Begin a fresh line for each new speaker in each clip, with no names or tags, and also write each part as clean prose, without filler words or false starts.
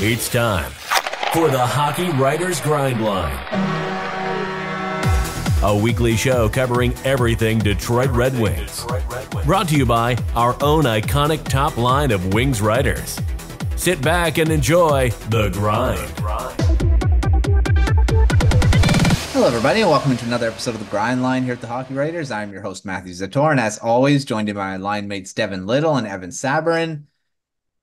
It's time for the Hockey Writers Grind Line, a weekly show covering everything Detroit Red Wings. Brought to you by our own iconic top line of Wings writers. Sit back and enjoy The Grind.
Hello, everybody, and welcome to another episode of The Grind Line here at the Hockey Writers. I'm your host, Matthew Zator, and as always, joined by my line mates Devin Little and Evan Sabourin.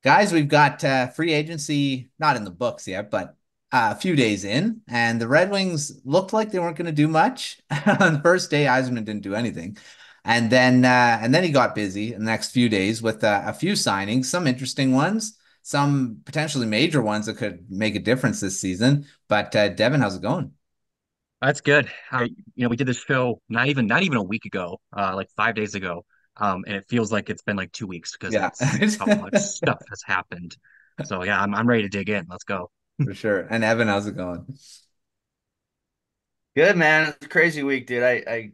Guys, we've got free agency not in the books yet, but a few days in, and the Red Wings looked like they weren't going to do much. On the first day, Yzerman didn't do anything, and then he got busy in the next few days with a few signings, some interesting ones, some potentially major ones that could make a difference this season. But Devin, how's it going?
That's good. We did this show not even a week ago, like 5 days ago. And it feels like it's been like 2 weeks because
Yeah,
that's how much stuff has happened. So yeah, I'm ready to dig in. Let's go.
for sure. And Evan, how's it going?
Good, man. It's a crazy week, dude. I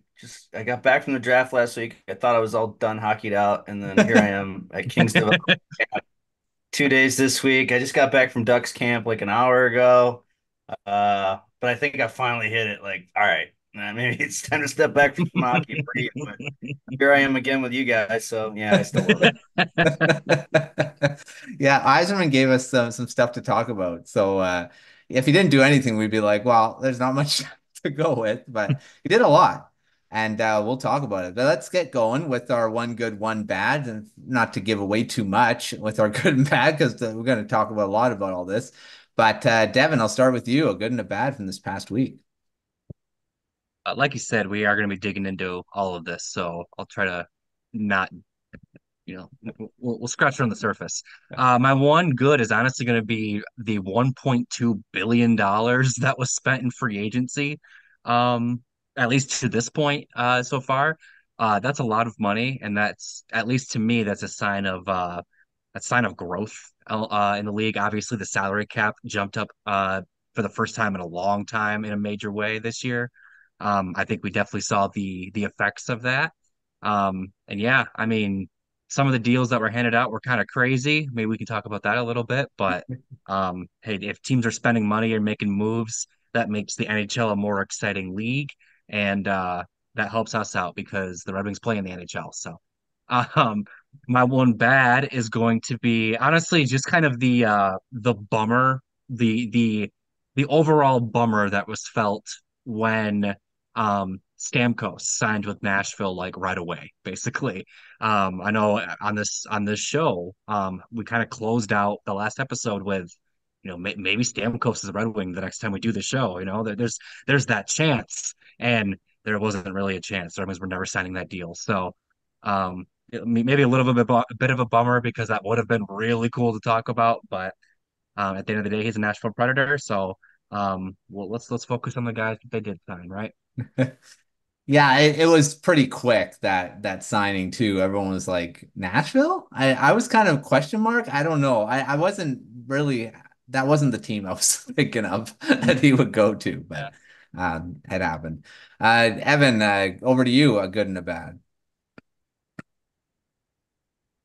got back from the draft last week. I thought I was all done hockeyed out, and then here I am at Kings Development Camp 2 days this week. I just got back from Ducks camp like an hour ago. But I think I finally hit it. Like, all right, maybe it's time to step back from hockey and breathe. But here I am again with you guys. So yeah, I still love
Yeah, Yzerman gave us some stuff to talk about. So if he didn't do anything, we'd be like, well, there's not much to go with, but he did a lot. And we'll talk about it. But let's get going with our one good, one bad, and not to give away too much with our good and bad, because we're going to talk about a lot about all this. But Devin, I'll start with you. A good and a bad from this past week.
Like you said, we are going to be digging into all of this, so I'll try to not, we'll scratch around the surface. My one good is honestly going to be the $1.2 billion that was spent in free agency. At least to this point, so far. That's a lot of money, and that's, at least to me, that's a sign of growth in the league. Obviously, the salary cap jumped up for the first time in a long time in a major way this year. I think we definitely saw the effects of that. And yeah, I mean, some of the deals that were handed out were kind of crazy. Maybe we can talk about that a little bit. But hey, if teams are spending money and making moves, that makes the NHL a more exciting league, and that helps us out because the Red Wings play in the NHL. So, um, my one bad is going to be honestly just kind of the bummer, the overall bummer that was felt when Stamkos signed with Nashville like right away, basically. I know on this show, we kind of closed out the last episode with, maybe Stamkos is a Red Wing the next time we do the show. There's that chance, and there wasn't really a chance. The Red Wings were never signing that deal. So, maybe a little bit of a bummer because that would have been really cool to talk about. But at the end of the day, he's a Nashville Predator. So, well, let's focus on the guys that they did sign, right?
Yeah, it was pretty quick that signing too. Everyone was like, Nashville? I was kind of question mark. I don't know. I wasn't really, that wasn't the team I was thinking of that he would go to, but it happened. Evan, over to you, a good and a bad.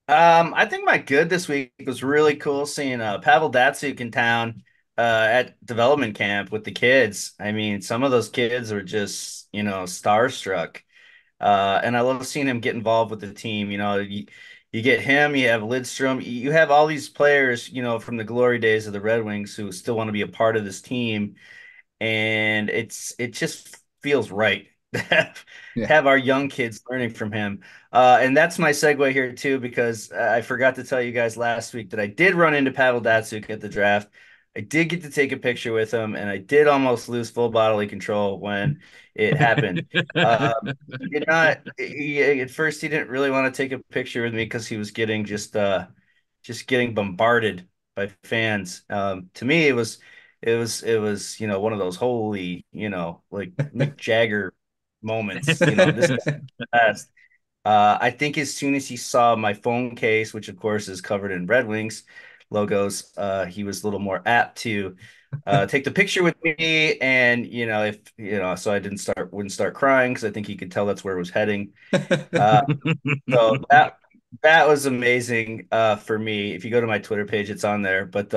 I think my good this week was really cool seeing Pavel Datsyuk in town at development camp with the kids. I mean, some of those kids are just, starstruck. And I love seeing him get involved with the team. You get him, you have Lidstrom, you have all these players, from the glory days of the Red Wings who still want to be a part of this team. And it just feels right to
Yeah.
have our young kids learning from him. And that's my segue here too, because I forgot to tell you guys last week that I did run into Pavel Datsuk at the draft. I did get to take a picture with him, and I did almost lose full bodily control when it happened. He did not. At first, he didn't really want to take a picture with me because he was getting just getting bombarded by fans. To me, it was one of those holy, like Mick Jagger moments. This is the best. I think as soon as he saw my phone case, which of course is covered in Red Wings logos, he was a little more apt to take the picture with me. And if so I wouldn't start crying because I think he could tell that's where it was heading. Uh, so that was amazing for me. If you go to my Twitter page, it's on there. But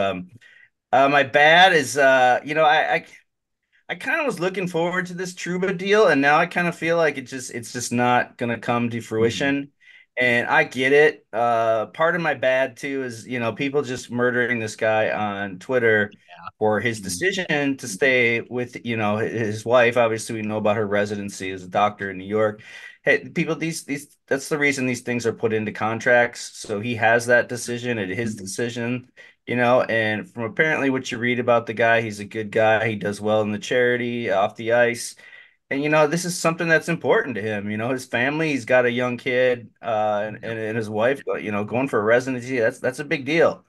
My bad is I kind of was looking forward to this Truba deal, and now I kind of feel like it's just not gonna come to
Mhm.
fruition. And I get it. Part of my bad too is, people just murdering this guy on Twitter for his
Mhm.
decision to stay with, his wife. Obviously, we know about her residency as a doctor in New York. Hey, people, these that's the reason these things are put into contracts. So he has that decision, and his decision. And from apparently what you read about the guy, he's a good guy. He does well in the charity, off the ice. And this is something that's important to him. His family, he's got a young kid, and his wife, going for a residency, that's a big deal.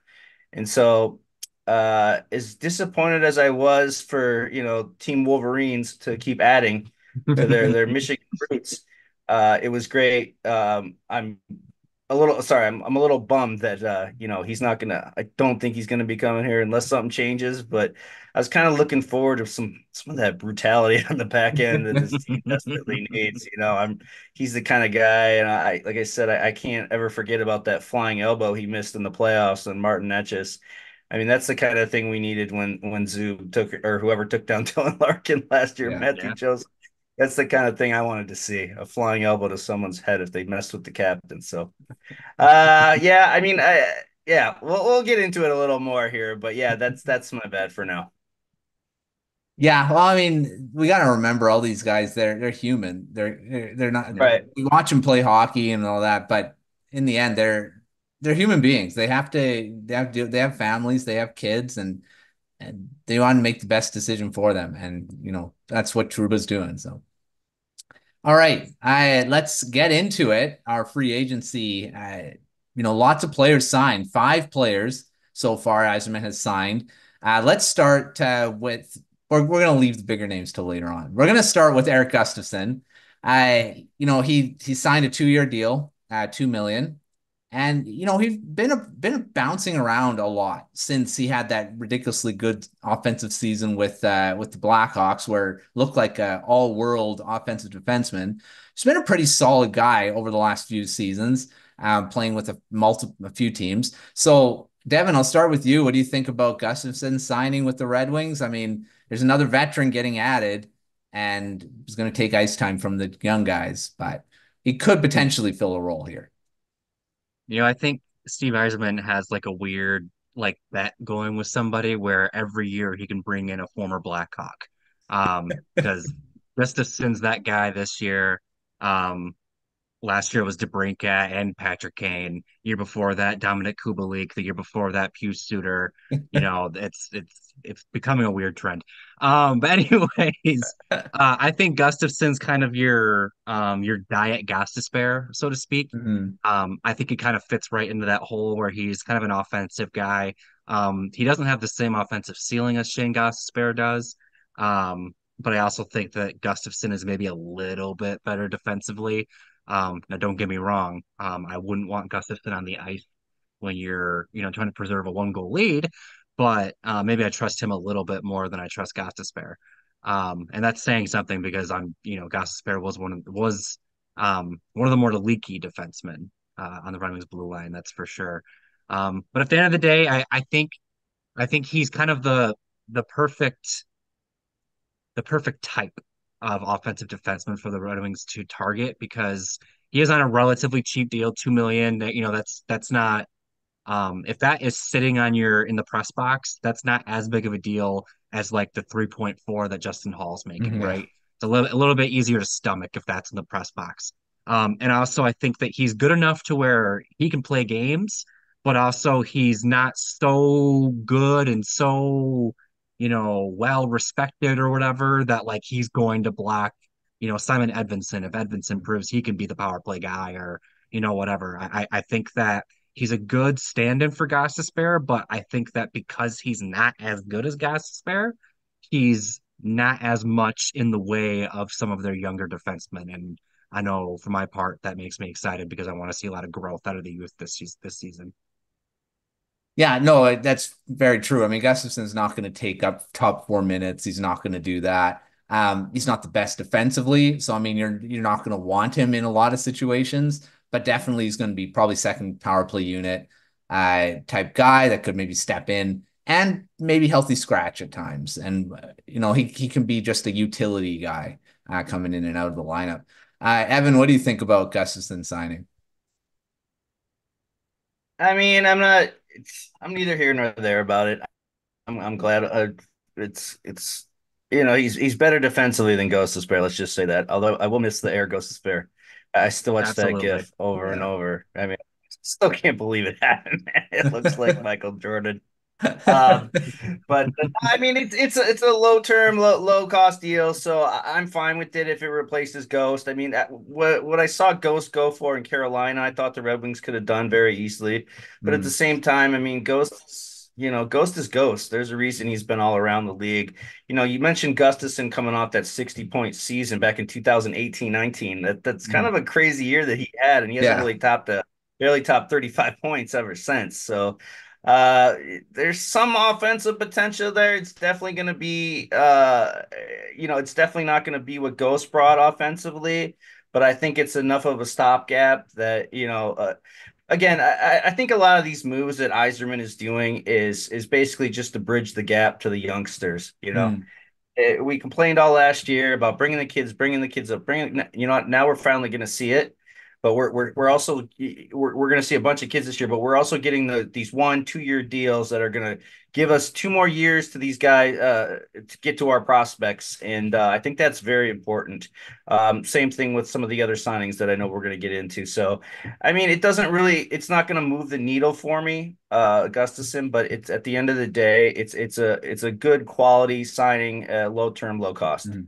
And so, as disappointed as I was for, Team Wolverines to keep adding their Michigan roots, it was great. I'm a little bummed that he's not gonna I don't think he's gonna be coming here unless something changes, but I was kind of looking forward to some of that brutality on the back end that this team desperately needs. He's the kind of guy, and like I said, I can't ever forget about that flying elbow he missed in the playoffs on Martin Netchus. I mean, that's the kind of thing we needed when Zoo took, or whoever took down Dylan Larkin last year,
Yeah.
Matthew
Yeah.
Joseph. That's the kind of thing I wanted to see, a flying elbow to someone's head if they messed with the captain. So yeah, I mean, yeah, we'll get into it a little more here, but yeah, that's my bad for now.
Yeah, well, I mean, we got to remember all these guys. They're human. They're not.
Right.
We watch them play hockey and all that, but in the end, they're human beings. They have families. They have kids, and they want to make the best decision for them. And that's what Truba's doing. So. All right, let's get into it. Our free agency, lots of players signed. 5 players so far. Yzerman has signed. Let's start with. We're going to leave the bigger names till later on. We're going to start with Erik Gustafsson. He signed a 2-year deal, 2 million. And he's been bouncing around a lot since he had that ridiculously good offensive season with the Blackhawks, where it looked like a all-world offensive defenseman. He's been a pretty solid guy over the last few seasons, playing with a few teams. So, Devin, I'll start with you. What do you think about Gustafsson signing with the Red Wings? I mean, there's another veteran getting added, and he's going to take ice time from the young guys, but he could potentially fill a role here.
I think Steve Yzerman has like a weird like bet going with somebody where every year he can bring in a former Blackhawk. Because Gustafsson's that guy this year. Um, Last year was DeBrincat and Patrick Kane. Year before that, Dominic Kubalik. The year before that, Pius Suter. It's becoming a weird trend. But anyways, I think Gustafsson's kind of your diet gas to spare, so to speak.
Mhm.
I think he kind of fits right into that hole where he's kind of an offensive guy. He doesn't have the same offensive ceiling as Shane Gostisbehere does. But I also think that Gustafsson is maybe a little bit better defensively. Now, don't get me wrong. I wouldn't want Gustafsson on the ice when you're, trying to preserve a 1-goal lead, but maybe I trust him a little bit more than I trust Gostisbehere. And that's saying something because Gostisbehere was one of the more leaky defensemen on the Red Wings blue line, that's for sure. But at the end of the day, I think he's kind of the perfect the perfect type of offensive defenseman for the Red Wings to target because he is on a relatively cheap deal, 2 million. That's not if that is sitting on your in the press box, that's not as big of a deal as like the 3.4 that Justin Hall's making,
Yeah.
right? It's a little bit easier to stomach if that's in the press box. And also I think that he's good enough to where he can play games, but also he's not so good and so, well respected or whatever that like he's going to block, Simon Edvinsson if Edvinsson proves he can be the power play guy or, whatever. I think that he's a good stand-in for Gostisbehere, but I think that because he's not as good as Gostisbehere, he's not as much in the way of some of their younger defensemen. And I know for my part, that makes me excited because I want to see a lot of growth out of the youth this season.
Yeah, no, that's very true. I mean, Gustafsson's not going to take up top 4 minutes. He's not going to do that. He's not the best defensively, so I mean, you're not going to want him in a lot of situations, but definitely he's going to be probably second power play unit type guy that could maybe step in and maybe healthy scratch at times. And, he can be just a utility guy coming in and out of the lineup. Evan, what do you think about Gustafsson signing?
I mean, I'm neither here nor there about it. I'm glad. It's he's better defensively than Ghost of Despair. Let's just say that. Although I will miss the air Ghost of Despair. I still watch that
Absolutely.
GIF over and
Yeah.
over. I mean, still can't believe it happened. It looks like Michael Jordan. Um, but I mean, it's a low term, low cost deal, so I'm fine with it if it replaces Ghost. I mean, what I saw Ghost go for in Carolina, I thought the Red Wings could have done very easily. But at the
Mm,
same time, I mean, Ghost is Ghost. There's a reason he's been all around the league. You mentioned Gustafsson coming off that 60-point season back in 2018-19. That's kind
mm.
of a crazy year that he had, and he hasn't
Yeah.
really barely topped 35 points ever since. So uh, there's some offensive potential there. It's definitely going to be, it's definitely not going to be what Ghost brought offensively, but I think it's enough of a stopgap that, again, I think a lot of these moves that Yzerman is doing is basically just to bridge the gap to the youngsters.
Mm,
We complained all last year about bringing the kids up, now we're finally going to see it. But we're also we're going to see a bunch of kids this year, but we're also getting these 1-2 year deals that are going to give us 2 more years to these guys to get to our prospects, and I think that's very important. Same thing with some of the other signings that I know we're going to get into. So, I mean, it's not going to move the needle for me, Gustafsson, but it's at the end of the day, it's a good quality signing, low term, low cost.
mm.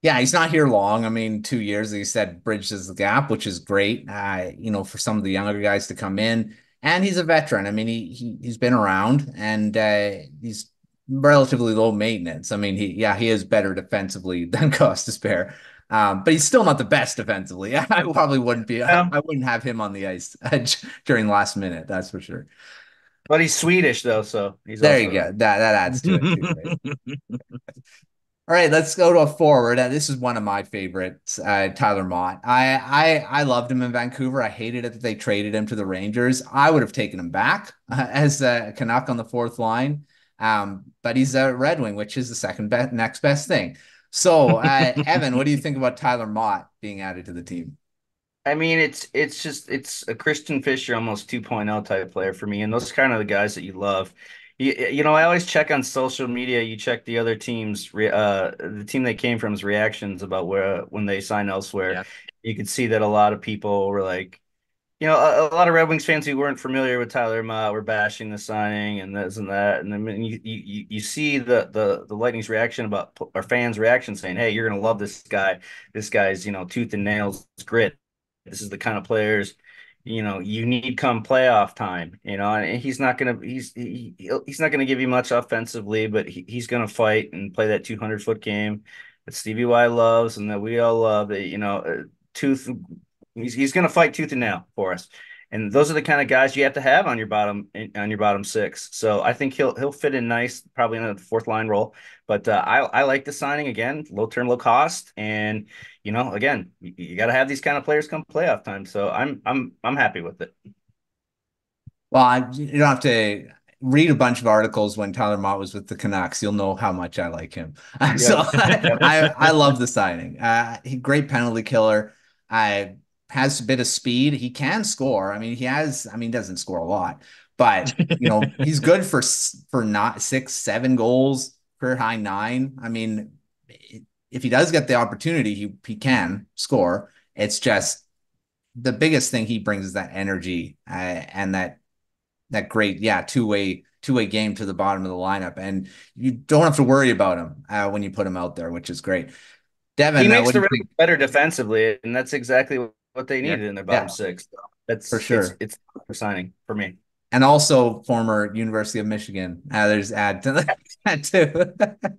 Yeah, he's not here long. I mean, 2 years, he said, bridges the gap, which is great. For some of the younger guys to come in, and he's a veteran. I mean, he's been around, and he's relatively low maintenance. I mean, he is better defensively than Costa Spare, but he's still not the best defensively. I probably wouldn't be. I,
Yeah.
I wouldn't have him on the ice during last minute. That's for sure.
But he's Swedish though, so he's
There you
also
go. That adds to it too, right? All right, let's go to a forward. This is one of my favorites, Tyler Motte. I loved him in Vancouver. I hated it that they traded him to the Rangers. I would have taken him back as a Canuck on the fourth line, but he's a Red Wing, which is the next best thing. So, Evan, what do you think about Tyler Motte being added to the team?
I mean, it's a Christian Fisher almost 2.0 type player for me, and those are kind of the guys that you love. I always check on social media. You check the other the team they came from's reactions about where when they sign elsewhere.
Yeah.
You could see that a lot of people were like, a lot of Red Wings fans who weren't familiar with Tyler Mott were bashing the signing and this and that. And then you see the Lightning's reaction about our fans' reaction saying, "Hey, you're gonna love this guy. This guy's tooth and nails grit. This is the kind of players you need come playoff time. And he's not gonna give you much offensively, but he's gonna fight and play that 200-foot game that Stevie Y loves and that we all love. That tooth. He's going to fight tooth and nail for us, and those are the kind of guys you have to have on your bottom six. So I think he'll fit in nice, probably in a fourth line role. But I like the signing again, low term, low cost, and again, you got to have these kind of players come playoff time. So I'm happy with it.
Well, you don't have to read a bunch of articles when Tyler Mott was with the Canucks. You'll know how much I like him. So
Yep. Yep.
I love the signing. He great penalty killer. Has a bit of speed. He can score. I mean, he doesn't score a lot, but he's good for not 6, 7 goals, career high 9. I mean, if he does get the opportunity, he can score. It's just the biggest thing he brings is that energy and that great, yeah, two-way game to the bottom of the lineup, and you don't have to worry about him when you put him out there, which is great.
He
Devin,
makes
what do
the
you
Red
think?
Wings better defensively, and that's exactly what they
Yeah.
needed in their bottom
Yeah,
six. So
for
that's
sure.
it's for signing for me.
And also former University of Michigan. There's add to that too.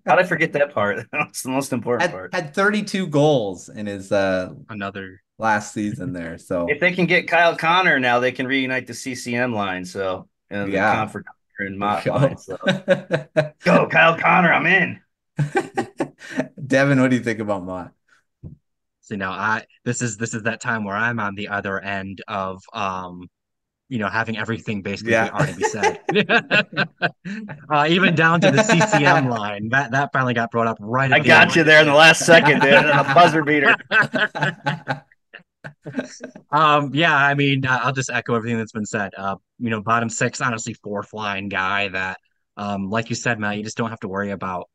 How'd I forget that part? That's the most important
had
part.
had 32 goals in his
Another.
last season there. So
If they can get Kyle Connor now, they can reunite the CCM line. So, the
yeah,
Comfort and
there you
Mott line.
go.
So, go Kyle Connor, I'm in.
Devin, what do you think about Mott?
So now this is that time where I'm on the other end of having everything basically
Yeah.
already be said. Even down to the CCM line, that finally got brought up right
I
at the
got
end.
you there in the last second, dude. And a buzzer beater.
Yeah, I mean, I'll just echo everything that's been said. Bottom six, honestly, fourth line guy that, like you said, Matt, you just don't have to worry about.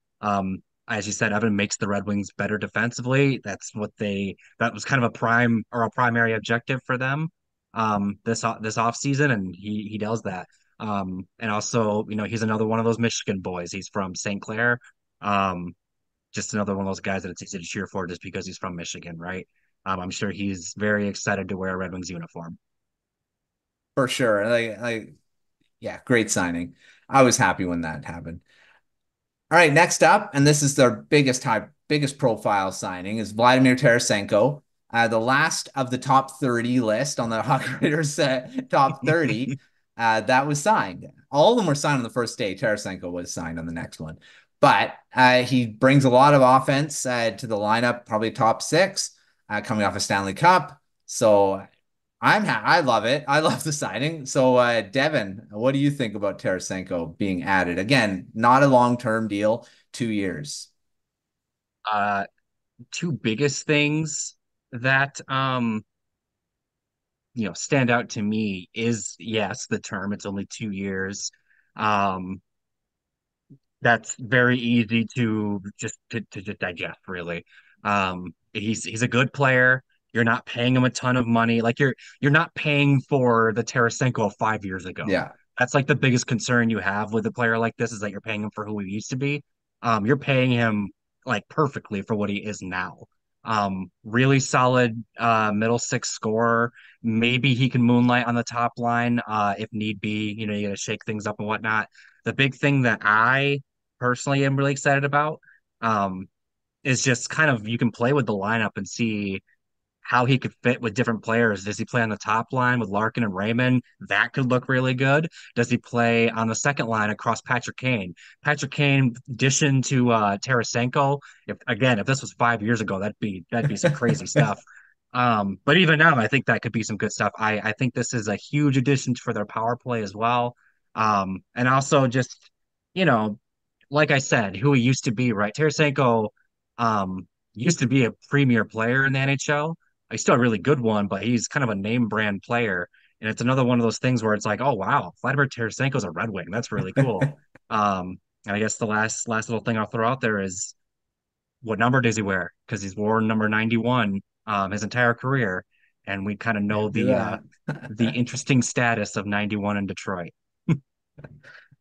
As you said, Evan makes the Red Wings better defensively. That was kind of a prime or a primary objective for them, this offseason, and he does that. And also, he's another one of those Michigan boys. He's from St. Clair. Um, just another one of those guys that it's easy to cheer for just because he's from Michigan, right? I'm sure he's very excited to wear a Red Wings uniform.
For sure. Yeah, great signing. I was happy when that happened. All right, next up, and this is their biggest profile signing, is Vladimir Tarasenko, the last of the top 30 list on the Hockey Writers top 30 that was signed. All of them were signed on the first day. Tarasenko was signed on the next one, but he brings a lot of offense to the lineup, probably top six, coming off a Stanley Cup. So I love it. I love the signing. So, Devin, what do you think about Tarasenko being added? Again, not a long-term deal, 2 years.
Uh, Two biggest things that stand out to me is yes, the term. It's only 2 years. Um, that's very easy to just digest, really. He's a good player. You're not paying him a ton of money. Like you're not paying for the Tarasenko of 5 years ago.
Yeah.
That's like the biggest concern you have with a player like this is that you're paying him for who he used to be. You're paying him like perfectly for what he is now. Really solid middle six scorer. Maybe he can moonlight on the top line if need be. You gotta shake things up and whatnot. The big thing that I personally am really excited about um, is just kind of you can play with the lineup and see how he could fit with different players. Does he play on the top line with Larkin and Raymond? That could look really good. Does he play on the second line across Patrick Kane? Patrick Kane dishing to Tarasenko. If this was 5 years ago, that'd be some crazy stuff. But even now, I think that could be some good stuff. I think this is a huge addition for their power play as well. And also just, you know, like I said, who he used to be, right? Tarasenko used to be a premier player in the NHL. He's still a really good one, but he's kind of a name brand player. And it's another one of those things where it's like, oh wow, Vladimir Tarasenko's a Red Wing. That's really cool. And I guess the last little thing I'll throw out there is what number does he wear? Because he's worn number 91 his entire career. And we kind of know
Can't do that.
the interesting status of 91 in Detroit.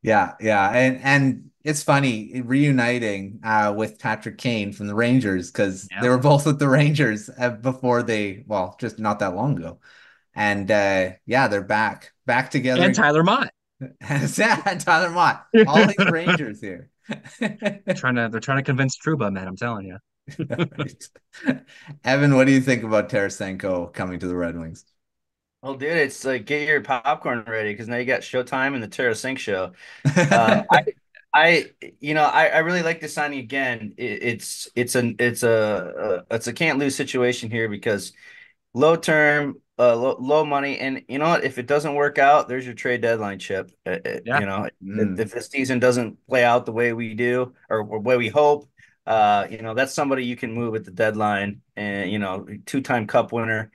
Yeah, yeah, and it's funny reuniting with Patrick Kane from the Rangers because they
Yeah.
were both with the Rangers before well, just not that long ago, and yeah, they're back together.
And Tyler Mott.
Yeah, Tyler Mott, all these Rangers here.
They're trying to convince Truba, man. I'm telling you.
Evan, what do you think about Tarasenko coming to the Red Wings?
Well, dude, it's like get your popcorn ready because now you got Showtime and the TerraSync show. Uh, I, I really like this signing again. It's a can't lose situation here because low term, low money, and you know what? If it doesn't work out, there's your trade deadline chip.
Yeah.
If this season doesn't play out the way we do or way we hope, that's somebody you can move at the deadline, and two-time Cup winner.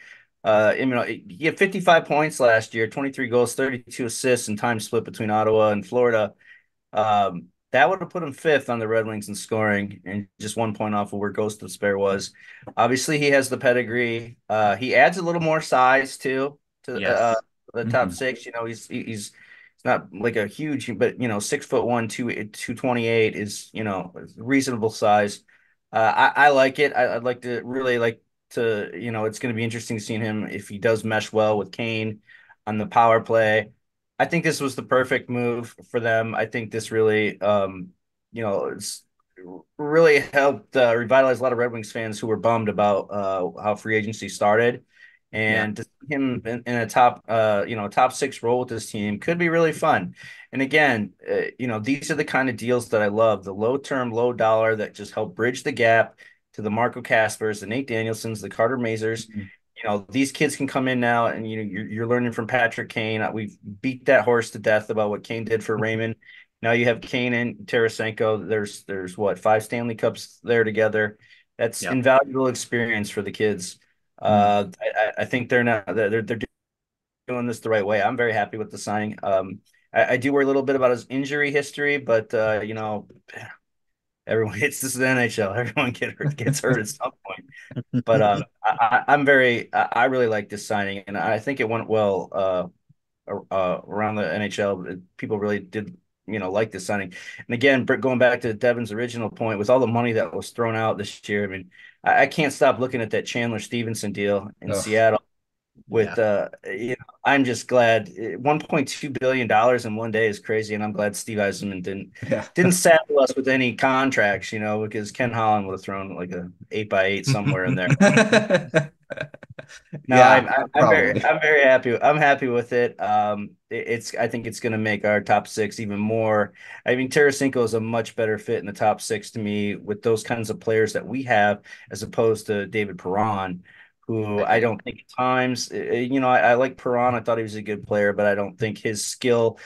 He had 55 points last year, 23 goals, 32 assists, and time split between Ottawa and Florida. That would have put him fifth on the Red Wings in scoring and just 1 point off of where Ghost of Despair was. Obviously, he has the pedigree. He adds a little more size too to
Yes.
the top six. He's not like a huge, but 6'1", 228 is reasonable size. I like it. I'd like to really like to it's going to be interesting seeing him if he does mesh well with Kane on the power play. I think this was the perfect move for them. I think this really, it's really helped revitalize a lot of Red Wings fans who were bummed about how free agency started,
Yeah.
and to see him in a top six role with this team could be really fun. And again, these are the kind of deals that I love: the low term, low dollar that just help bridge the gap to the Marco Caspers, the Nate Danielsons, the Carter Mazers, these kids can come in now, and you're learning from Patrick Kane. We've beat that horse to death about what Kane did for Raymond. Now you have Kane and Tarasenko. There's what, 5 Stanley Cups there together. That's
Yep.
invaluable experience for the kids. I think they're doing this the right way. I'm very happy with the signing. I do worry a little bit about his injury history, but everyone this is the NHL. Everyone gets hurt at some point. But I really like this signing, and I think it went well around the NHL. People really did, like this signing. And again, going back to Devin's original point, with all the money that was thrown out this year, I mean, I can't stop looking at that Chandler Stevenson deal in Seattle. With I'm just glad $1.2 billion in one day is crazy, and I'm glad Steve Yzerman didn't saddle us with any contracts, because Ken Holland would have thrown like a 8x8 somewhere in there. No, I'm very happy. I'm happy with it. I think it's going to make our top six even more. I mean, Tarasenko is a much better fit in the top six to me with those kinds of players that we have, as opposed to David Perron, who I don't think at times, I like Perron. I thought he was a good player, but I don't think his skill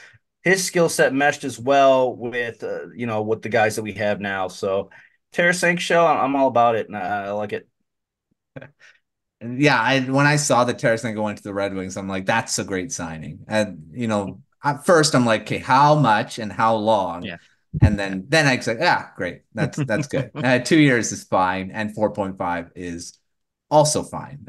set meshed as well with, with the guys that we have now. So Tarasenko, I'm all about it, and I like it.
Yeah, when I saw that Tarasenko went to the Red Wings, I'm like, that's a great signing. And at first I'm like, okay, how much and how long?
Yeah.
And then I was like, great, that's good. 2 years is fine, and 4.5 is also fine.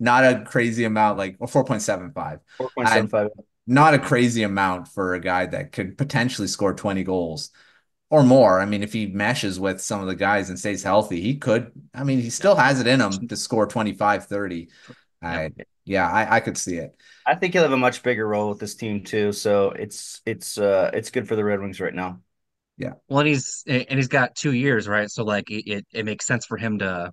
not a crazy amount, like, or 4.75.
4.75.
Not a crazy amount for a guy that could potentially score 20 goals or more. I mean, if he meshes with some of the guys and stays healthy, he could. I mean, he still has it in him to score 25, 30. I could see it.
I think he'll have a much bigger role with this team too. So it's good for the Red Wings right now.
Yeah.
Well, and he's got 2 years, right? So like it makes sense for him to,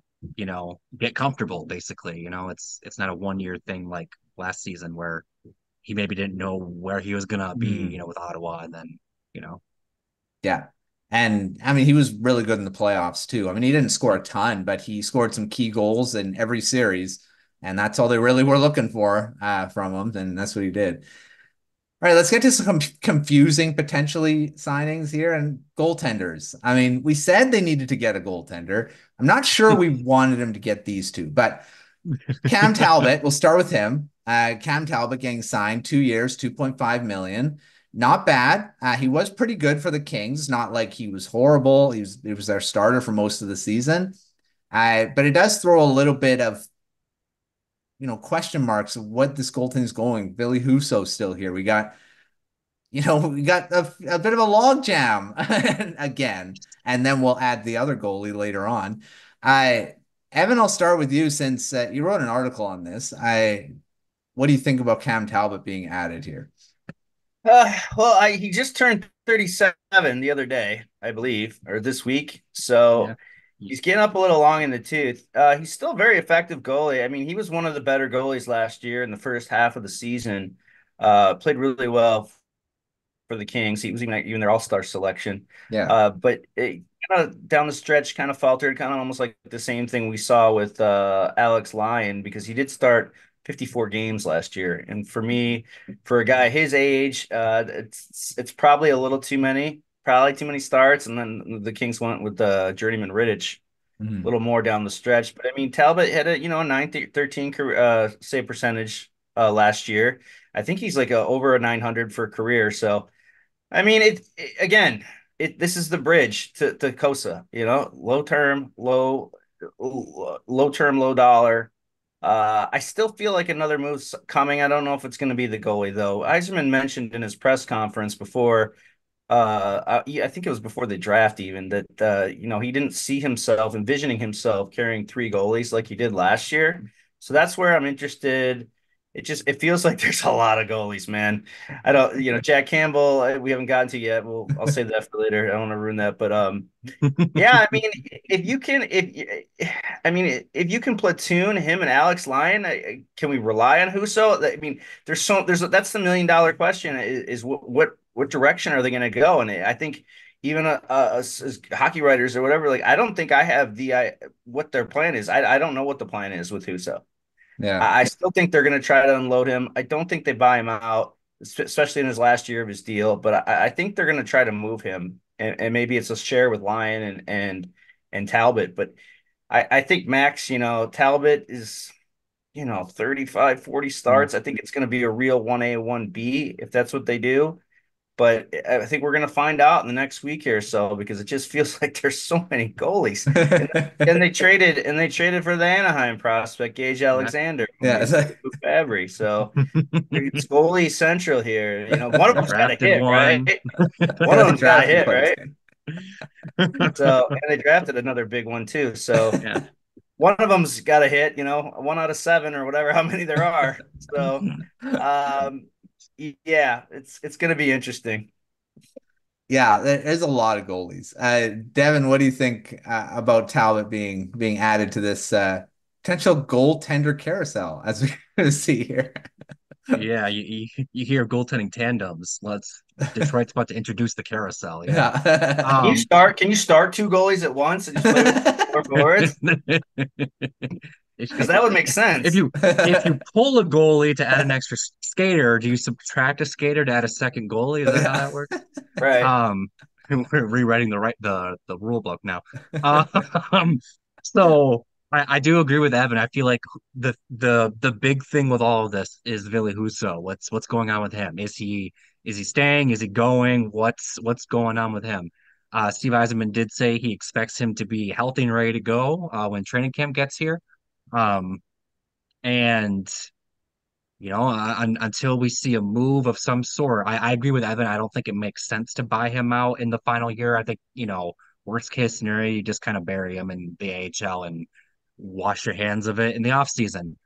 get comfortable basically. It's not a 1 year thing like last season where he maybe didn't know where he was gonna be, with Ottawa, and then.
Yeah. And I mean, he was really good in the playoffs too. I mean, he didn't score a ton, but he scored some key goals in every series, and that's all they really were looking for from him, and that's what he did. All right, let's get to some confusing potentially signings here and goaltenders. I mean, we said they needed to get a goaltender. I'm not sure we wanted him to get these two, but Cam Talbot, we'll start with him. Cam Talbot getting signed 2 years, 2.5 million. Not bad. He was pretty good for the Kings. Not like he was horrible. He was their starter for most of the season. But it does throw a little bit of question marks of what this goaltending is going. Billy Husso still here. We got a bit of a log jam again, and then we'll add the other goalie later on. Evan, I'll start with you since you wrote an article on this. What do you think about Cam Talbot being added here?
He just turned 37 the other day, I believe, or this week. So he's getting up a little long in the tooth. He's still a very effective goalie. I mean, he was one of the better goalies last year in the first half of the season. Played really well for the Kings. He was even their all-star selection.
Yeah.
But it kind of down the stretch kind of faltered, kind of almost like the same thing we saw with Alex Lyon, because he did start 54 games last year. And for me, for a guy his age, it's probably a little too many starts. And then the Kings went with journeyman Rittich a little more down the stretch. But I mean, Talbot had a 913 save percentage last year. I think he's like over a 900 for a career. So I mean, this is the bridge to Cossa, low term, low dollar. I still feel like another move's coming. I don't know if it's going to be the goalie though. Yzerman mentioned in his press conference before, I think it was before the draft even, that he didn't see himself envisioning himself carrying 3 goalies like he did last year. So that's where I'm interested. It feels like there's a lot of goalies, man. I don't, Jack Campbell, we haven't gotten to yet. I'll save that for later. I don't want to ruin that, but yeah, I mean, if you can platoon him and Alex Lyon, can we rely on Husso? I mean, that's the $1 million question: is what direction are they going to go? And I think even as hockey writers or whatever, like I don't think I have what their plan is. I don't know what the plan is with Husso.
Yeah.
I still think they're going to try to unload him. I don't think they buy him out, especially in his last year of his deal. But I think they're going to try to move him, and maybe it's a share with Lyon and Talbot. But I think Max, Talbot is 35, 40
Mm.
starts. I think it's going to be a real 1A, 1B if that's what they do. But I think we're going to find out in the next week here or so because it just feels like there's so many goalies. And they traded for the Anaheim prospect, Gage
Yeah.
Alexander, when
Yeah.
they traded for Fabbri. So it's goalie central here. One of them's got to
Drafted
hit, right?
one.
One of
They
them's got to
drafted
hit,
quite a
right?
few.
So, and they drafted another big one too. So
Yeah.
one of them's got to hit, 1 out of 7 or whatever, how many there are. So, um, yeah, it's going to be interesting.
Yeah, there's a lot of goalies. Devin, what do you think about Talbot being added to this potential goaltender carousel as we see here?
Yeah, you hear goaltending tandems. Detroit's about to introduce the carousel. Yeah.
Yeah.
Can you
Um,
start? Can you start two goalies at once and just play with four forwards? Because that would make
if
sense.
you pull a goalie to add an extra skater, do you subtract a skater to add a second goalie? Is that how that works?
Right.
Um, we're rewriting the rule book now. Um, so I do agree with Evan. I feel like the big thing with all of this is Ville Husso. What's going on with him? Is he staying? Is he going? What's going on with him? Steve Yzerman did say he expects him to be healthy and ready to go when training camp gets here. Um, and until we see a move of some sort, I agree with Evan. I don't think it makes sense to buy him out in the final year. I think, worst case scenario, you just kind of bury him in the AHL and wash your hands of it in the offseason.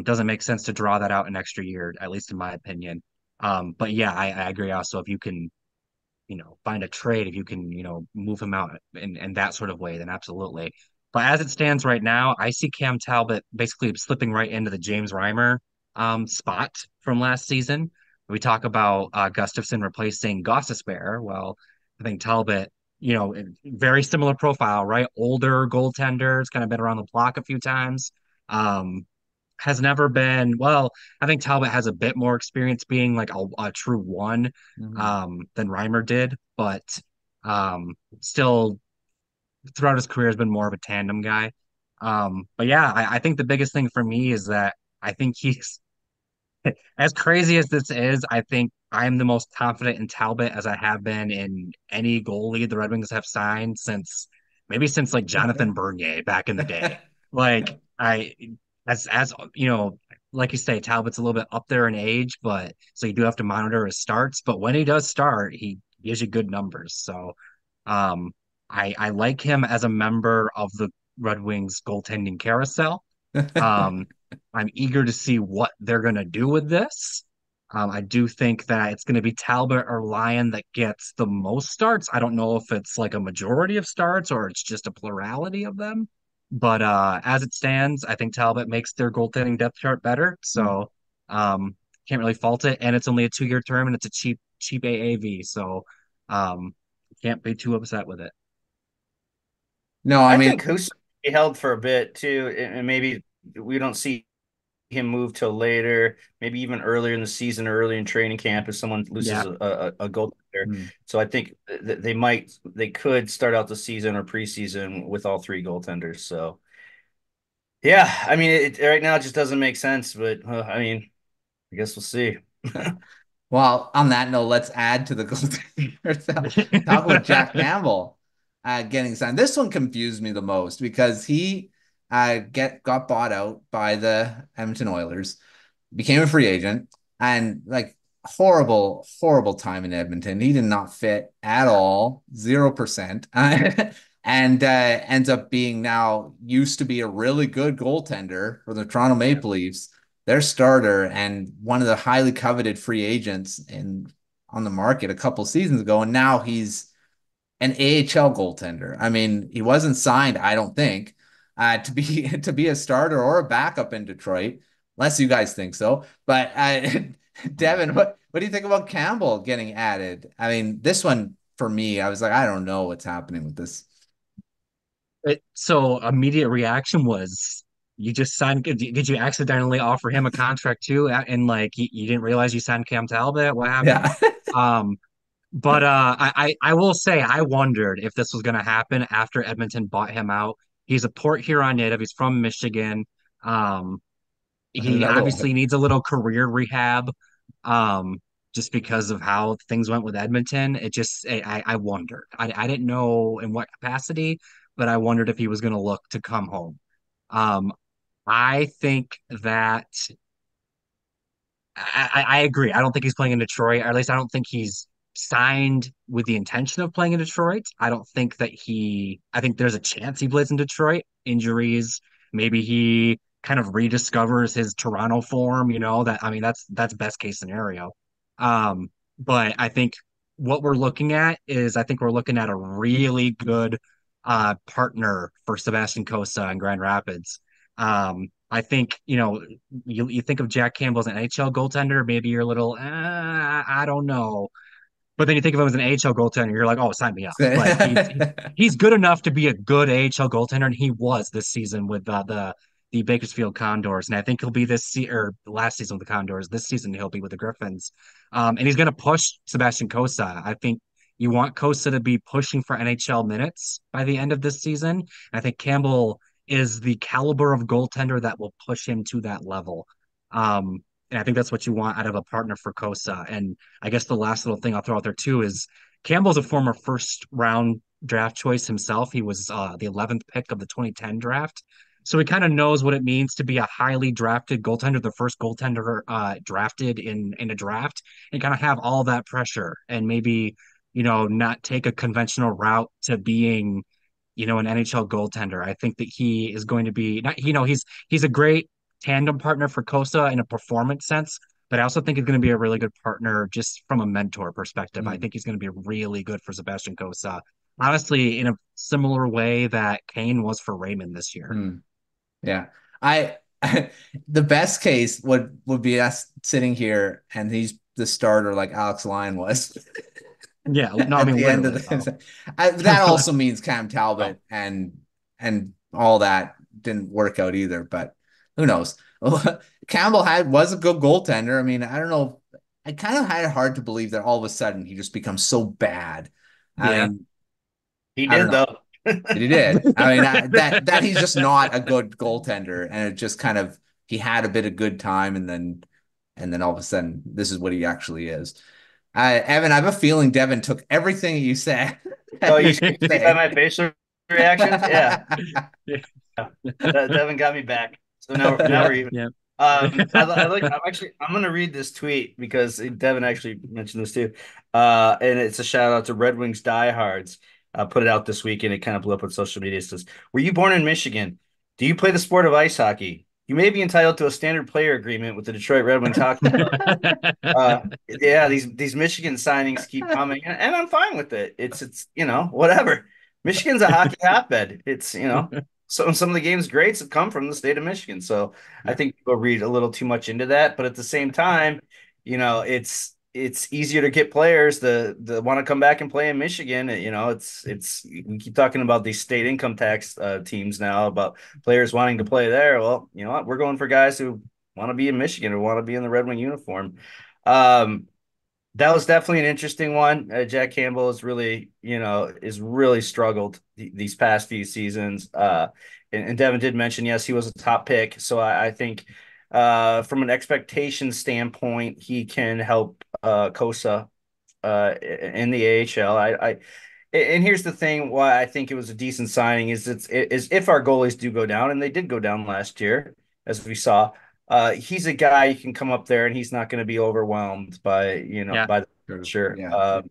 Doesn't make sense to draw that out an extra year, at least in my opinion. But yeah, I agree also if you can, find a trade, if you can, move him out in that sort of way, then absolutely. But as it stands right now, I see Cam Talbot basically slipping right into the James Reimer spot from last season. We talk about Gustafsson replacing Gostisbehere. Well, I think Talbot, very similar profile, right? Older goaltender, has kind of been around the block a few times. Um, has never been, well, I think Talbot has a bit more experience being like a true one
Mhm.
than Reimer did, but still throughout his career has been more of a tandem guy. But yeah, I think the biggest thing for me is that I think he's as crazy as this is, I think I'm the most confident in Talbot as I have been in any goalie the Red Wings have signed since like Jonathan Bernier back in the day. Like as like you say, Talbot's a little bit up there in age, but so you do have to monitor his starts. But when he does start, he gives you good numbers. So um I like him as a member of the Red Wings goaltending carousel. Um, I'm eager to see what they're going to do with this. I do think that it's going to be Talbot or Lyon that gets the most starts. I don't know if it's like a majority of starts or it's just a plurality of them. But as it stands, I think Talbot makes their goaltending depth chart better. So um, can't really fault it. And it's only a 2-year term and it's a cheap AAV. So can't be too upset with it.
No, I
I
mean,
think Husso be held for a bit too, and maybe we don't see him move till later, maybe even earlier in the season or early in training camp if someone loses
Yeah.
a goaltender.
hmm.
So I think they could start out the season or preseason with all three goaltenders. So yeah, I mean, right now it just doesn't make sense, but I mean, I guess we'll see.
Well, on that note, let's add to the goaltender. Talk about Jack Campbell getting signed. This one confused me the most because he got bought out by the Edmonton Oilers, became a free agent, and like horrible time in Edmonton. He did not fit at all, 0%. And ends up being now used to be a really good goaltender for the Toronto Maple Leafs, their starter and one of the highly coveted free agents in on the market a couple seasons ago, and now he's an AHL goaltender. I mean, he wasn't signed, I don't think, to be to be a starter or a backup in Detroit, unless you guys think so. But Devin, what do you think about Campbell getting added? I mean, this one for me, I was like, I don't know what's happening with this.
So immediate reaction was you just signed, did you accidentally offer him a contract too? And like you didn't realize you signed Cam Talbot? What happened?
Yeah.
Um, but I will say I wondered if this was going to happen after Edmonton bought him out. He's a Port Huron native. He's from Michigan. Um, he
Another
obviously
one.
needs a little career rehab, um, just because of how things went with Edmonton. I wondered. I didn't know in what capacity, but I wondered if he was going to look to come home. Um, I think that I agree. I don't think he's playing in Detroit, or at least I don't think he's signed with the intention of playing in Detroit. I don't think that I think there's a chance he plays in Detroit. Injuries, maybe he kind of rediscovers his Toronto form, I mean, that's best case scenario. But I think what we're looking at is I think we're looking at a really good partner for Sebastian Cossa in Grand Rapids. I think, you think of Jack Campbell as an NHL goaltender, maybe you're a little, I don't know. But then you think of him as an AHL goaltender, you're like, oh, sign me up. Like he's good enough to be a good AHL goaltender, and he was this season with the Bakersfield Condors, and I think he'll be or last season with the Condors. This season he'll be with the Griffins, and he's going to push Sebastian Cossa. I think you want Cossa to be pushing for NHL minutes by the end of this season. And I think Campbell is the caliber of goaltender that will push him to that level. And I think that's what you want out of a partner for Cossa. And I guess the last little thing I'll throw out there too is Campbell's a former first round draft choice himself. He was the 11th pick of the 2010 draft. So he kind of knows what it means to be a highly drafted goaltender, the first goaltender drafted in a draft, and kind of have all that pressure and maybe, not take a conventional route to being, an NHL goaltender. I think that he is going to be not, he's a great tandem partner for Cossa in a performance sense, but I also think he's going to be a really good partner just from a mentor perspective. I
Mm,
think he's going to be really good for Sebastian Cossa. Honestly, in a similar way that Kane was for Raymond this year.
mm. Yeah. I the best case would be us sitting here and he's the starter like Alex Lyon was
Yeah, no, I
at
mean
the end of
literally
the that also means Cam
Oh,
Talbot and all that didn't work out either, but who knows? Campbell was a good goaltender. I mean, I don't know. I kind of had it hard to believe that all of a sudden he just becomes so bad. I
yeah.
mean,
He
I don't
did
know.
though.
He did. I mean, that he's just not a good goaltender, and it just kind of he had a bit of good time, and then all of a sudden this is what he actually is. Evan, I have a feeling Devin took everything you said
Oh,
that
you
you're
see
going to
by
say.
my facial reactions? Yeah. Devin got me back. So now
Yeah,
we're even.
yeah.
I like. I'm gonna read this tweet because Devin actually mentioned this too. And it's a shout out to Red Wings diehards. Put it out this week and it kind of blew up on social media. It says, "Were you born in Michigan? Do you play the sport of ice hockey? You may be entitled to a standard player agreement with the Detroit Red Wings hockey club." Yeah, these Michigan signings keep coming, and I'm fine with it. It's whatever. Michigan's a hockey hotbed. It's some of the game's greats have come from the state of Michigan. So I think people read a little too much into that. But at the same time, it's easier to get players to want to come back and play in Michigan. It's we keep talking about these state income tax teams now about players wanting to play there. Well, you know what? We're going for guys who want to be in Michigan or want to be in the Red Wing uniform. Um, that was definitely an interesting one. Jack Campbell is really struggled these past few seasons. And Devin did mention, yes, he was a top pick. So I think from an expectation standpoint, he can help Kosa in the AHL. And here's the thing why I think it was a decent signing is if our goalies do go down, and they did go down last year, as we saw, he's a guy you can come up there and he's not going to be overwhelmed by,
Yeah.
by the
Sure.
sure.
Yeah.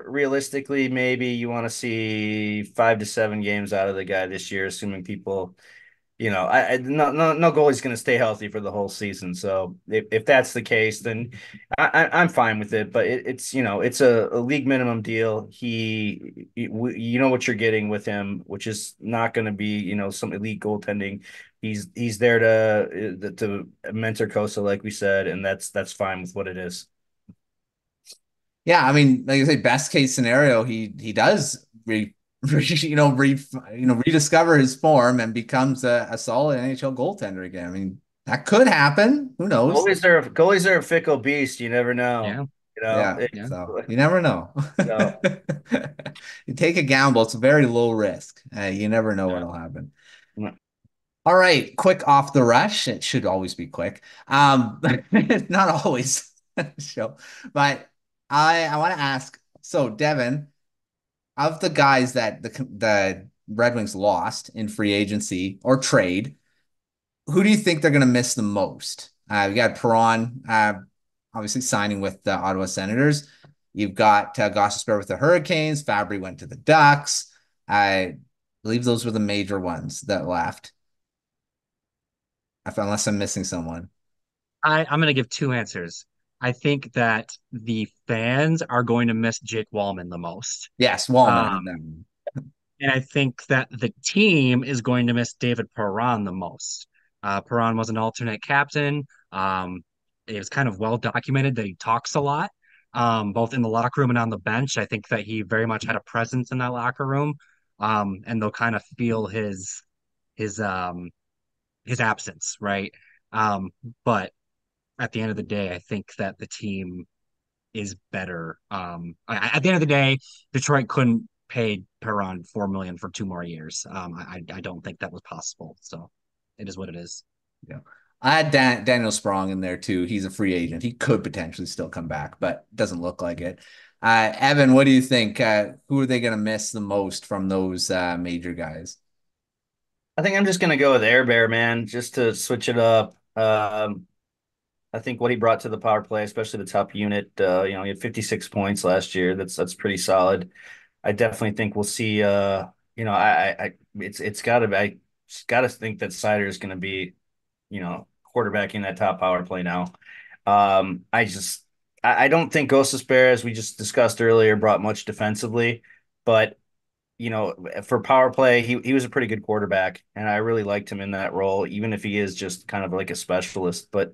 Realistically, maybe you want to see 5 to 7 games out of the guy this year, assuming people no goalie's going to stay healthy for the whole season. So if that's the case, then I'm fine with it. But it's a league minimum deal. You know what you're getting with him, which is not going to be some elite goaltending. He's there to mentor Kosa, like we said, and that's fine with what it is.
Yeah, I mean, like I say, best case scenario, he does rediscover his form and becomes a solid NHL goaltender again. I mean, that could happen. Who knows?
Goalies are a fickle beast. You never know.
Yeah,
Yeah.
yeah.
So you never know.
No.
You take a gamble. It's a very low risk. You never know what'll happen. All right, quick off the rush. It should always be quick. Not always show, but I want to ask. So, Devin, of the guys that the Red Wings lost in free agency or trade, who do you think they're going to miss the most? We got Perron, obviously signing with the Ottawa Senators. You've got Gostisbehere with the Hurricanes. Fabbri went to the Ducks. I believe those were the major ones that left, unless I'm missing someone.
I'm going to give two answers. I think that the fans are going to miss Jake Wallman the most.
Yes, Wallman.
Um, and I think that the team is going to miss David Perron the most. Perron was an alternate captain. It was kind of well documented that he talks a lot, both in the locker room and on the bench. I think that he very much had a presence in that locker room, and they'll kind of feel his his absence, right? But at the end of the day, I think that the team is better. At the end of the day, Detroit couldn't pay Perron $4 million for 2 more years. I don't think that was possible. So it is what it is.
Yeah. I had Daniel Sprong in there too. He's a free agent. He could potentially still come back, but doesn't look like it. Evan, what do you think? Who are they going to miss the most from those major guys?
I think I'm just gonna go with Air Bear, man, just to switch it up. I think what he brought to the power play, especially the top unit, he had 56 points last year. That's pretty solid. I definitely think we'll see. It's gotta be. I gotta think that Seider is gonna be, quarterbacking that top power play now. I don't think Gostisbehere, as we just discussed earlier, brought much defensively, but for power play, he was a pretty good quarterback, and I really liked him in that role, even if he is just kind of like a specialist. But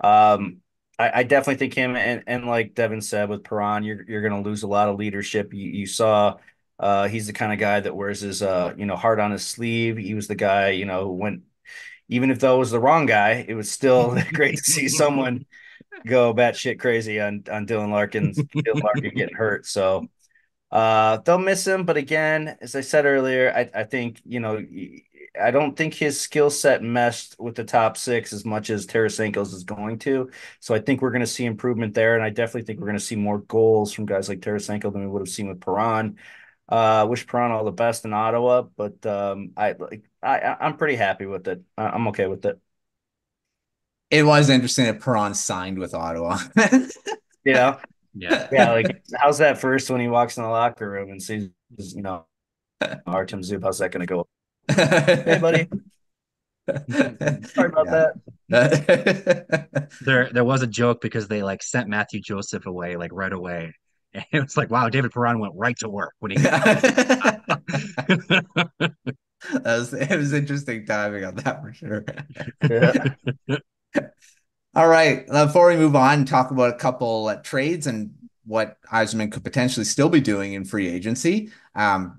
I definitely think him and like Devin said with Perron, you're going to lose a lot of leadership. You saw he's the kind of guy that wears his heart on his sleeve. He was the guy who went, even if that was the wrong guy, it was still great to see someone go batshit crazy on Dylan Larkin getting hurt. So. They'll miss him, but again, as I said earlier, I think, I don't think his skill set meshed with the top six as much as Tarasenko's is going to. So I think we're going to see improvement there, and I definitely think we're going to see more goals from guys like Tarasenko than we would have seen with Perron. Wish Perron all the best in Ottawa, but I'm pretty happy with it. I'm okay with it.
It was interesting that Perron signed with Ottawa.
Yeah.
Yeah.
Yeah, like how's that first when he walks in the locker room and sees, Artem Zub, how's that going to go? Hey, buddy. Sorry about
that.
There was a joke because they like sent Matthew Joseph away like right away. And it was like, wow, David Perron went right to work when he
It was interesting timing on that for sure.
Yeah.
All right. Before we move on, talk about a couple trades and what Yzerman could potentially still be doing in free agency.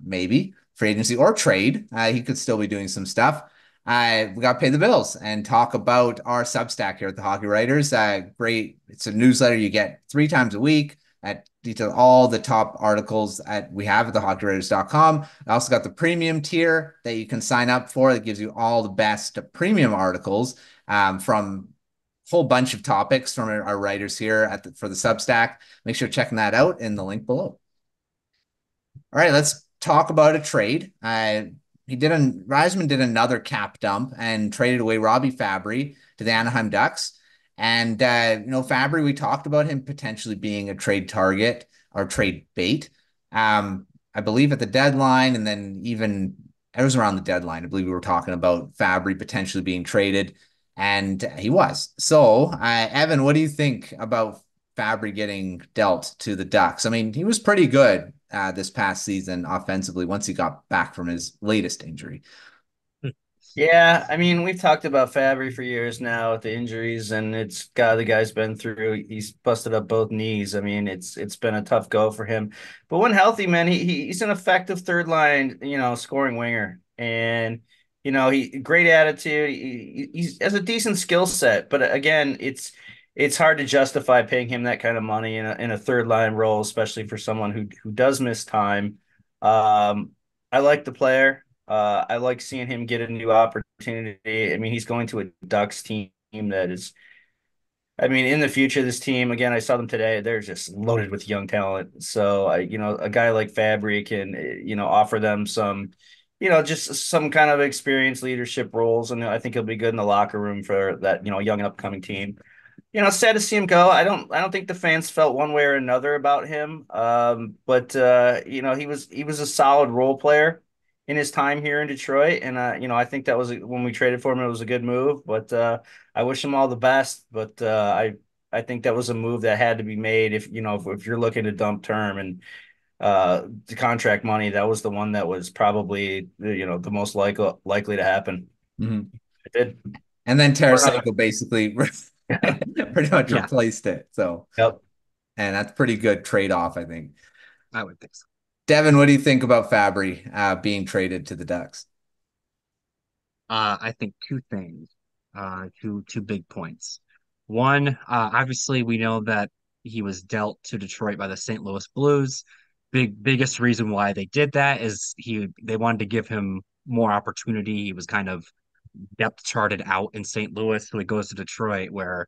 Maybe free agency or trade. He could still be doing some stuff. We got to pay the bills and talk about our Substack here at the Hockey Writers. Great. It's a newsletter you get 3 times a week that detail all the top articles we have at thehockeywriters.com. I also got the premium tier that you can sign up for that gives you all the best premium articles from whole bunch of topics from our writers here for the Substack. Make sure checking that out in the link below. All right, let's talk about a trade. Yzerman did another cap dump and traded away Robby Fabbri to the Anaheim Ducks. And Fabbri, we talked about him potentially being a trade target or trade bait. I believe at the deadline, and then even it was around the deadline, I believe we were talking about Fabbri potentially being traded. And he was. So, Evan, what do you think about Fabbri getting dealt to the Ducks? I mean, he was pretty good this past season offensively once he got back from his latest injury.
Yeah, I mean, we've talked about Fabbri for years now with the injuries, and the guy's been through. He's busted up both knees. I mean, it's been a tough go for him. But when healthy, man, he's an effective third line, scoring winger, and he great attitude. He has a decent skill set, but again, it's hard to justify paying him that kind of money in a third line role, especially for someone who does miss time. I like the player. I like seeing him get a new opportunity. I mean, he's going to a Ducks team that is, I mean, in the future, this team, again, I saw them today, they're just loaded with young talent. So, a guy like Fabbri can, offer them some, just some kind of experience leadership roles. And I think he'll be good in the locker room for that, young and upcoming team. Sad to see him go. I don't think the fans felt one way or another about him. But he was a solid role player in his time here in Detroit, and I think that was when we traded for him, it was a good move. But I wish him all the best. But I think that was a move that had to be made if you're looking to dump term and the contract money, that was the one that was probably the most likely to happen.
Mhm.
It did.
And then
Or not.
Tarasenko basically pretty much
Yeah,
replaced it. So,
Yep.
and that's pretty good trade-off, I think.
I would think so.
Devin, what do you think about Fabbri being traded to the Ducks?
I think two things, two big points. One, obviously, we know that he was dealt to Detroit by the St. Louis Blues. Biggest reason why they did that is they wanted to give him more opportunity. He was kind of depth charted out in St. Louis, so he goes to Detroit where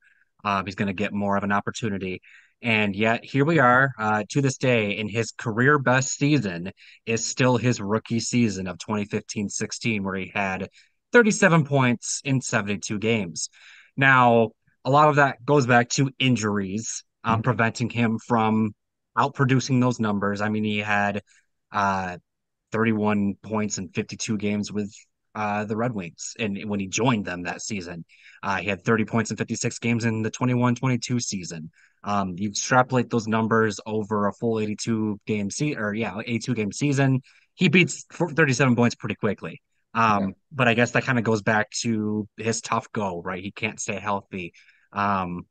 he's going to get more of an opportunity. And yet here we are to this day, and his career best season is still his rookie season of 2015-16, where he had 37 points in 72 games. Now, a lot of that goes back to injuries,
Mhm.
preventing him from outproducing those numbers. I mean, he had uh, 31 points in 52 games with the Red Wings. And when he joined them that season, he had 30 points in 56 games in the 21-22 season. You extrapolate those numbers over a full 82 game season, or yeah, 82 game season, he beats 37 points pretty quickly.
Yeah.
But I guess that kind of goes back to his tough go, right? He can't stay healthy. Um,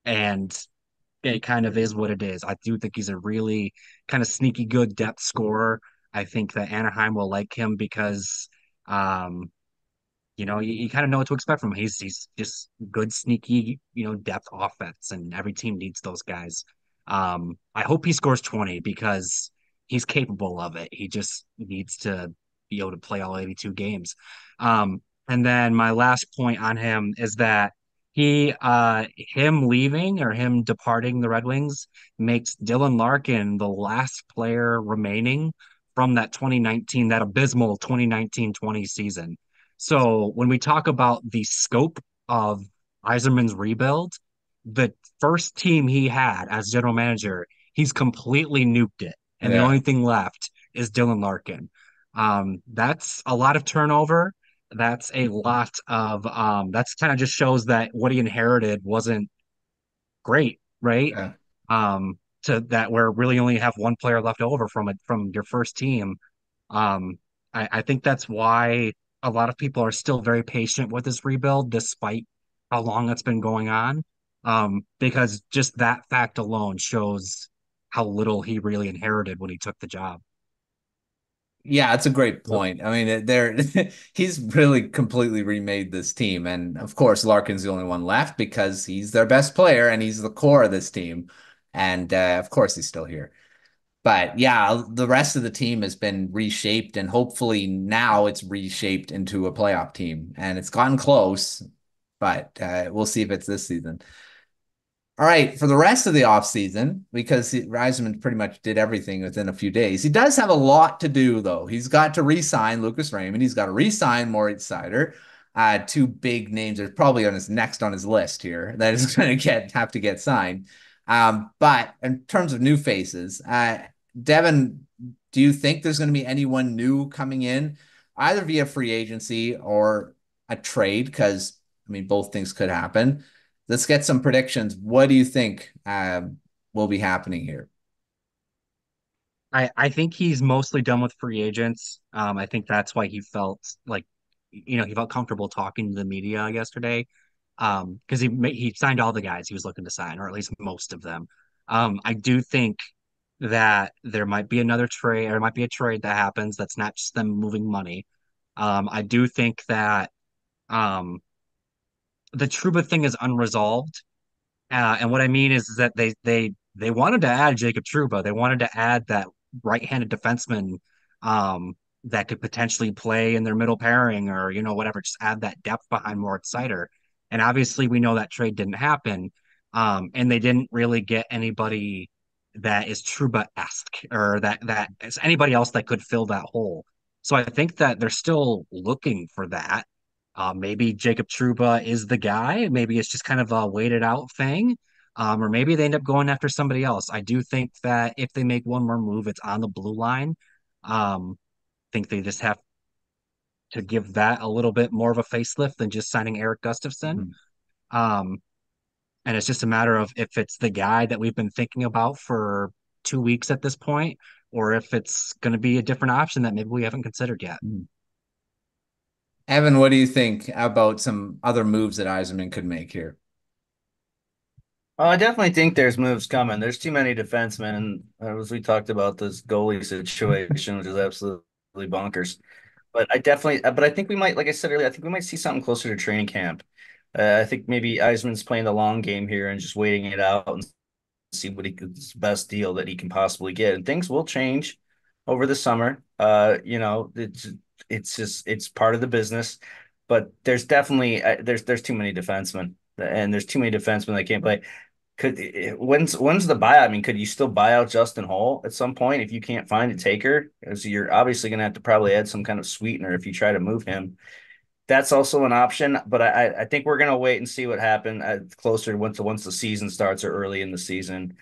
and it kind of is what it is. I do think he's a really kind of sneaky good depth scorer. I think that Anaheim will like him because um, you kind of know what to expect from him. He's just good, sneaky, depth offense, and every team needs those guys. I hope he scores 20 because he's capable of it. He just needs to be able to play all 82 games. And then my last point on him is that him leaving or him departing the Red Wings makes Dylan Larkin the last player remaining from that abysmal 2019-20 season. So when we talk about the scope of Yzerman's rebuild, the first team he had as general manager, he's completely nuked it. And the
Yeah.
only thing left is Dylan Larkin. That's a lot of turnover. That's a lot of that's kind of just shows that what he inherited wasn't great, right?
Yeah.
To that where really only have one player left over from your first team. Um, I think that's why a lot of people are still very patient with this rebuild, despite how long it's been going on. Because just that fact alone shows how little he really inherited when he took the job.
Yeah, that's a great
Yep.
point. I mean, he's really completely remade this team, and of course, Larkin's the only one left because he's their best player and he's the core of this team, and of course, he's still here. But yeah, the rest of the team has been reshaped, and hopefully now it's reshaped into a playoff team, and it's gotten close, but we'll see if it's this season. All right, for the rest of the offseason, because Reisman pretty much did everything within a few days, he does have a lot to do, though. He's got to re-sign Lucas Raymond. He's got to re-sign Moritz Seider. Two big names are probably on his next on his list here that is going to have to get signed. But in terms of new faces, Devin, do you think there's going to be anyone new coming in, either via free agency or a trade? Because I mean, both things could happen. Let's get some predictions. What do you think will be happening here?
I think he's mostly done with free agents. I think that's why he felt like he felt comfortable talking to the media yesterday. Because he signed all the guys he was looking to sign, or at least most of them. I do think that there might be another trade, or it might be a trade that happens that's not just them moving money. I do think that um, the Trouba thing is unresolved. And what I mean is that they wanted to add Jacob Trouba. They wanted to add that right-handed defenseman um, that could potentially play in their middle pairing, or whatever. Just add that depth behind Moritz Seider. And obviously, we know that trade didn't happen, and they didn't really get anybody that is Trouba-esque, or that is anybody else that could fill that hole. So I think that they're still looking for that. Maybe Jacob Trouba is the guy. Maybe it's just kind of a waited out thing. Or maybe they end up going after somebody else. I do think that if they make one more move, it's on the blue line. I think they just have to give that a little bit more of a facelift than just signing Erik Gustafsson.
Mhm.
Um, and it's just a matter of if it's the guy that we've been thinking about for 2 weeks at this point, or if it's going to be a different option that maybe we haven't considered yet.
Mhm. Evan, what do you think about some other moves that Yzerman could make here?
I definitely think there's moves coming. There's too many defensemen, and as we talked about this goalie situation, which is absolutely bonkers. But I think we might, like I said earlier, I think we might see something closer to training camp. I think maybe Yzerman's playing the long game here and just waiting it out and see what his best deal that he can possibly get. And things will change over the summer. It's part of the business. But there's definitely there's too many defensemen, and there's too many defensemen that can't play. When's the buyout? I mean, could you still buy out Justin Holl at some point if you can't find a taker? Because you're obviously going to have to probably add some kind of sweetener if you try to move him. That's also an option, but I think we're going to wait and see what happens closer once the season starts, or early in the season.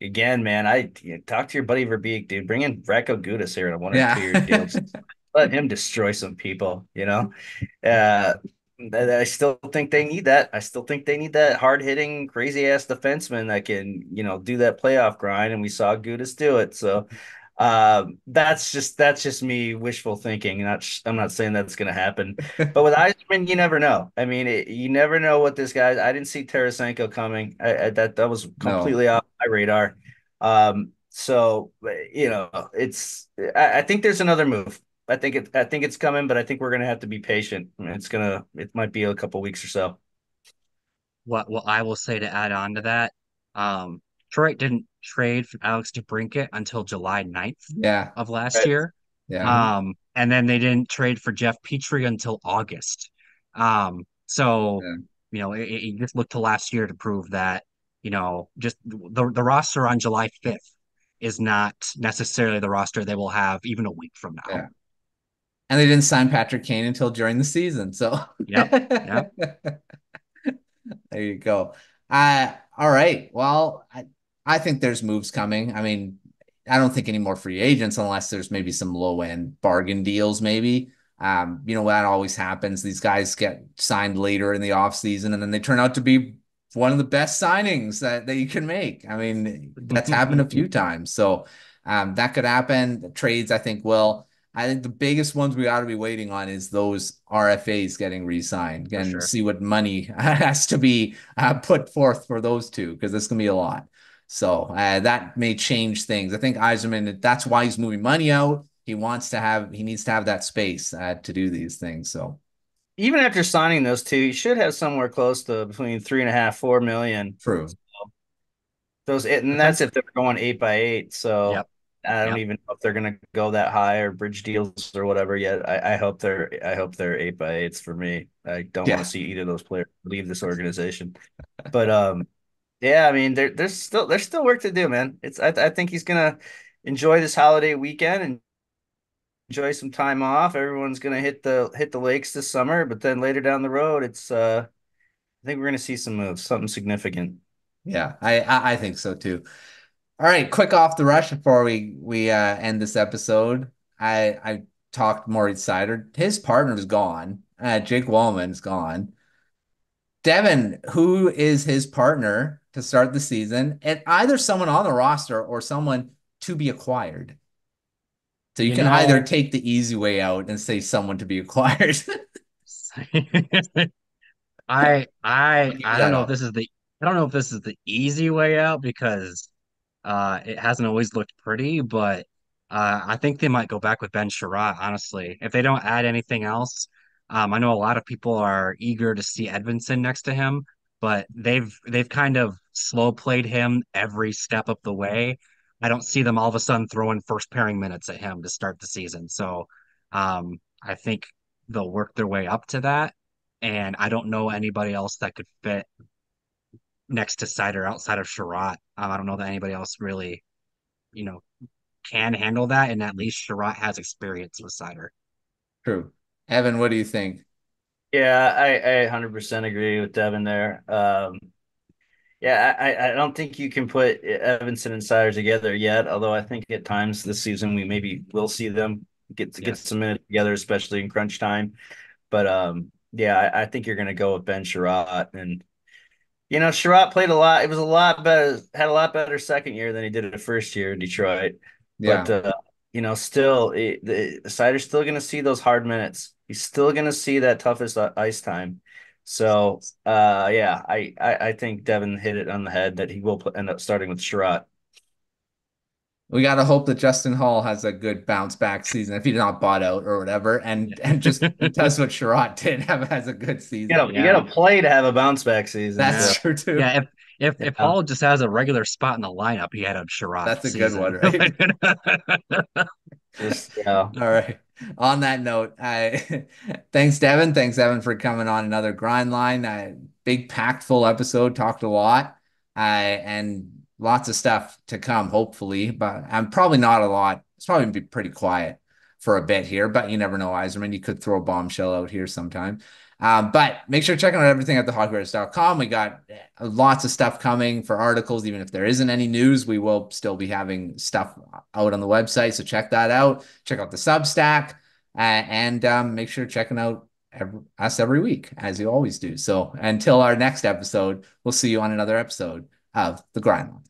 Again, man, talk to your buddy Verbeek, dude. Bring in Reko Gudas here in a one or
Yeah.
2 year deal. Let him destroy some people, Uh, I still think they need that. I still think they need that hard hitting, crazy ass defenseman that can, do that playoff grind. And we saw Gudas do it. So that's just me wishful thinking. I'm not saying that's going to happen, but with Yzerman, you never know. I mean, you never know what this guy. I didn't see Tarasenko coming. That was
No.
completely off my radar. So I think there's another move. I think it's coming, but I think we're gonna have to be patient. I mean, it might be a couple weeks or so.
What I will say to add on to that, Detroit didn't trade for Alex DeBrincat until July 9th
Yeah.
of last
Right.
year.
Yeah.
And then they didn't trade for Jeff Petrie until August. So,
Yeah.
it just looked to last year to prove that, just the roster on July 5th is not necessarily the roster they will have even a week from now.
Yeah. And they didn't sign Patrick Kane until during the season. So
Yep. Yep.
there you go. All right. Well, I think there's moves coming. I mean, I don't think any more free agents unless there's maybe some low end bargain deals, maybe. That always happens. These guys get signed later in the offseason and then they turn out to be one of the best signings that you can make. I mean, that's happened a few times. So that could happen. The trades, I think, will. I think the biggest ones we ought to be waiting on is those RFAs getting re-signed
For
and
sure.
see what money has to be put forth for those two, because this can be a lot. So that may change things. I think Yzerman, that's why he's moving money out. He needs to have that space to do these things. So
Even after signing those two, you should have somewhere close to between 3.5, 4 million.
true.
And that's
Potential.
if they're going 8 by 8. So
Yep.
I don't
Yep.
even know if they're gonna go that high or bridge deals or whatever yet. I hope they're 8 by 8s for me. I don't want
Yeah.
to see either of those players leave this organization. But yeah, I mean, there's still work to do, man. I think he's gonna enjoy this holiday weekend and enjoy some time off. Everyone's gonna hit the lakes this summer, but then later down the road, I think we're gonna see some moves, something significant.
Yeah. I think so too. All right, quick off the rush before we end this episode. I talked Moritz Seider. His partner's gone. Jake Wallman's gone. Devin, who is his partner to start the season? And either someone on the roster or someone to be acquired. So you
You
can either
know,
take the easy way out and say someone to be acquired.
I
Use
don't
that
know if
out.
this is the I don't know if this is the easy way out because it hasn't always looked pretty, but I think they might go back with Ben Sherratt, honestly. If they don't add anything else, I know a lot of people are eager to see Edvinsson next to him, but they've kind of slow played him every step of the way. I don't see them all of a sudden throwing first pairing minutes at him to start the season. So I think they'll work their way up to that. And I don't know anybody else that could fit next to Seider outside of Sherratt. I don't know that anybody else really, you know, can handle that. And at least Sherratt has experience with Seider.
True. Evan, what do you think?
Yeah, I 100% agree with Devin there. Yeah, I don't think you can put Evanston and Sire together yet, although I think at times this season we maybe will see them get
Yes.
some minutes together, especially in crunch time. But yeah, I think you're gonna go with Ben Sherratt. And Sherratt played a lot. It was a lot better, had a lot better second year than he did the first year in Detroit. But
Yeah.
still, the Sider's still going to see those hard minutes. He's still going to see that toughest ice time. So, yeah, I think Devin hit it on the head that he will end up starting with Sherratt.
We got to hope that Justin Hall has a good bounce back season if he's not bought out or whatever, and just does what Sherratt did, has a good season.
You
Yeah.
got to play to have a bounce back season.
That's
Yeah.
So,
true too.
Yeah. If
Yeah,
Hall just has a regular spot in the lineup, he had a Sherratt
that's a good one,
season.
right?
just yeah.
All right. On that note, I thanks Devin. Thanks Evan for coming on another grind line. Big packed full episode. Talked a lot, and lots of stuff to come. Hopefully, but I'm probably not a lot. It's probably gonna be pretty quiet for a bit here. But you never know, Yzerman. You could throw a bombshell out here sometime. But make sure to check out everything at thehockeywriters.com. We got lots of stuff coming for articles. Even if there isn't any news, we will still be having stuff out on the website. So check that out. Check out the Substack, and make sure checking out us every week, as you always do. So until our next episode, we'll see you on another episode of The Grind Line.